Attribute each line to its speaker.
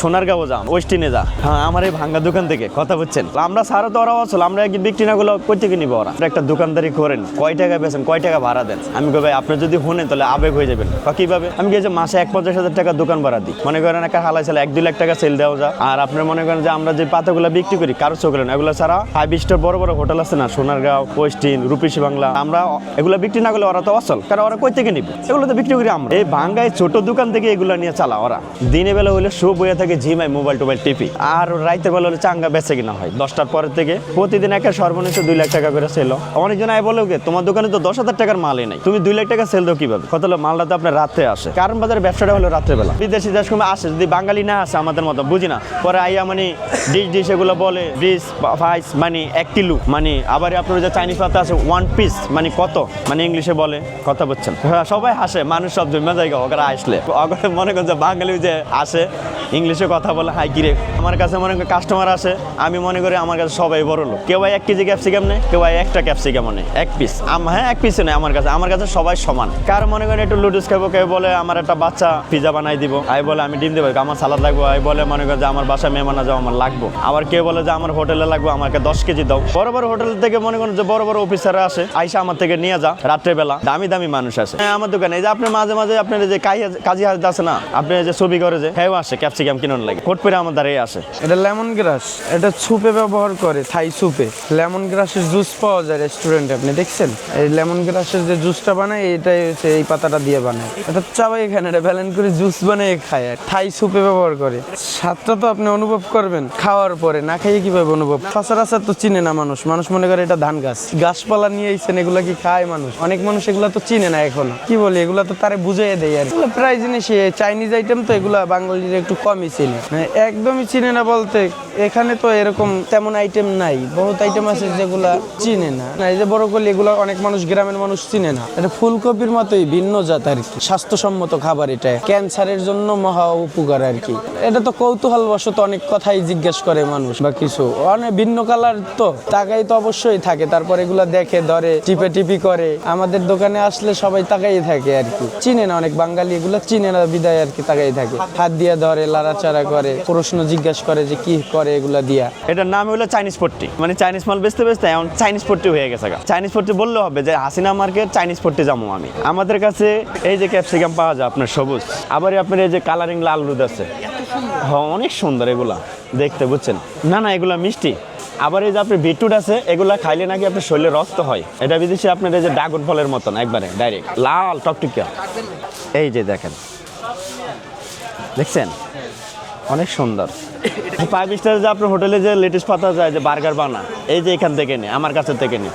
Speaker 1: সোনারগাঁও যান, ওয়েস্টিনে যা। হ্যাঁ, আমার এই ভাঙ্গা দোকান থেকে কথা বলছেন। আমরা সারা তো ওরাও আসল, আমরা একদিন বিক্রি না করলে কই থেকে নিবো ওরা? একটা দোকানদারি করেন, কয় টাকা বেচেন, কয় টাকা ভাড়া দেন? আমি কই ভাই আপনি যদি শুনেন তাহলে আবেগ হয়ে যাবেন। কিভাবে? আমি কি যে মাসে 50,000 টাকা দোকান ভাড়া দিই, মনে করেন একটা হালাই চালে 1-2 লাখ টাকা সেল দেওয়া যায়। আর আপনার মনে করেন যে আমরা যে পাতাগুলো বিক্রি করি কারো চোখে না, এগুলো ছাড়া 5 স্টার বড় বড় হোটেল আছে না, সোনারগাঁও, ওয়েস্টিন, রূপসী বাংলা, আমরা এগুলো বিক্রি না করলে ওরা তো আসল, কারণ ওরা কই থেকে নিবে? এগুলো তো বিক্রি করি আমরা। এই ভাঙ্গায় ছোট দোকান থেকে এগুলো নিয়ে চালা ওরা। দিনে বেলা হলে শো বইয়া থাকে জিমাই, মোবাইল টোবাইল টিপি। আর রাইতের বেলা হলে চাঙ্গা বেচে কিনা হয় 10টার পরের থেকে। প্রতিদিন একটা সর্বনিম্ন 2 লাখ টাকা করে সেল। অনেকজন আয় বলে তোমার দোকানে তো 10,000 টাকার মালই নাই, তুমি 2 লাখ টাকা সেল দাও কিভাবে? কত হলো মালটা তো আপনার রাত্রে আসে, কারণ বাজারের ব্যবসাটা হলো রাত্রে বেলা। বিদেশি দেশ সময় আসে, যদি বাঙালি না আসে আমাদের মতো বুঝি না, পরে আইয়া মানে ডিশ এগুলো বলে 20 5 মানে 1 কিলো, মানে আবার আপনার যে চাইনিজ পাতা আছে 1 পিস মানে কত, মানে ইংলিশে বলে। কথা বলছেন, হ্যাঁ সবাই হাসে, মানুষ সব জমা জায়গা ওরা আসলে ওরা মনে করেন যে বাঙালি যে আসে ইংলিশে কথা বলে, হাই কিরে। আমার কাছে মনে করেন কাস্টমার আসে, আমি মনে করি আমার কাছে সবাই বড় লোক। কেউ 1 কেজি ক্যাপসিকাম নেই, কেউ একটা ক্যাপসিকাম নেই, 1 পিস। হ্যাঁ 1 পিস নেই আমার কাছে সবাই সমান। কার মনে করেন একটু লুডুস খাবো, কেউ বলে আমার একটা বাচ্চা পিজা বানাই দিব, আই বলে আমি ডিম দেবো, আমার সালাদ লাগবো, আই বলে মনে করেন যে আমার বাসায় মেহমান যাও আমার লাগবো। আবার কেউ বলে যে আমার হোটেলে লাগবো, আমাকে 10 কেজি দাও। বড় বড় হোটেল থেকে মনে করেন যে বড় বড় অফিসাররা আসে, আইসা আমার থেকে নিয়ে যা। রাত্রেবেলা দামি দামি মানুষ আসে আমার দোকানে। এই যে আপনি মাঝে মাঝে আপনার যে কাজী হাজরা আছে না, আপনি যে ছবি করে যে হেও আসে ক্যাপসিকাম কিনুন লাগে, কোট পেরে আমার দ্বারাই আসে।
Speaker 2: এটা লেমন গ্রাস, এটা সুপে ব্যবহার করে, থাই সুপে লেমন গ্রাসের জুস পাওয়া যায় রেস্টুরেন্টে, আপনি দেখছেন? এই লেমন গ্রাসের যে জুসটা বানায় এটাই হচ্ছে এই পাতাটা দিয়ে বানায়। এটা চাবাই এখানে এটা ব্যালেন্স করে জুস বানিয়ে খায়, আর থাই সুপে ব্যবহার করে। স্বাদটা তো আপনি অনুভব করবেন খাওয়ার পরে, না খাইয়ে কিভাবে অনুভব? সচরাচর তো চিনে না মানুষ মনে করে এটা ধান গাছ, গাছপালা নিয়ে আইছেন, এগুলা কি খায় মানুষ? অনেক মানুষ এগুলা তো চিনে না এখনো। কি বলি, এগুলা তো তারে বুঝিয়ে দেয় আর এগুলো প্রায় জিনিসই চাইনিজ আইটেম, তো এগুলা বাঙালিরা একটু কমই চিনে, একদমই চিনে না বলতে এখানে তো এরকম তেমন আইটেম নাই, বহুত আইটেম আছে যেগুলা চিনে না। এই যে বড়কলি, এগুলো অনেক মানুষ গ্রামের মানুষ চিনে না। এটা ফুলকপির মতোই ভিন্ন জাত আর কি, স্বাস্থ্যসম্মত খাবার। এটা ক্যান্সারের জন্য মহা উপকার আর কি। এটা তো কৌতূহল বশত অনেক কথাই জিজ্ঞেস করে মানুষ বা কিছু, অনেক ভিন্ন কালার তো তাকাই তো অবশ্যই থাকে। তারপর এগুলা দেখে ধরে টিপি করে, আমাদের দোকানে আসলে সবাই তাকাই থাকে আর কি। চিনে না অনেক বাঙালি, এগুলা চিনে না বিদায় আর কি তাকাই থাকে, হাত দিয়ে ধরে, লাড়াচাড়া করে, প্রশ্ন জিজ্ঞাসা করে যে কি করে এগুলা দিয়া।
Speaker 1: এটার নাম হলো চাইনিজ পট্টি, মানে চাইনিজ মাল বেচতে বেচতে এখন চাইনিজ পট্টি হয়ে গেছে। চাইনিজ পট্টি বললে হবে যে হাসিনা মার্কেট চাইনিজ পট্টি যাবো আমি। আমাদের কাছে এই যে ক্যাপসিকাম পাওয়া যায় আপনার সবুজ, আবার আপনার এই যে কালারিং লাল রুদ আছে, হ্যাঁ অনেক সুন্দর এগুলা দেখতে, বুঝছেন? না এগুলা মিষ্টি। আবার এই যে আপনার বিটরুট আছে, এগুলা খাইলে নাকি আপনার শরীরে রক্ত হয়। এটা বিদেশি আপনার এই যে ড্রাগন ফলের মতন একবারে ডাইরেক্ট লাল টকটকিয়া। এই যে দেখেন, দেখছেন অনেক সুন্দর। 5 স্টার যে আপনার হোটেলে যে লেটেস্ট পাতা যায় যে বার্গার বানা, এই যে এখান থেকে নে, আমার কাছে থেকে নে।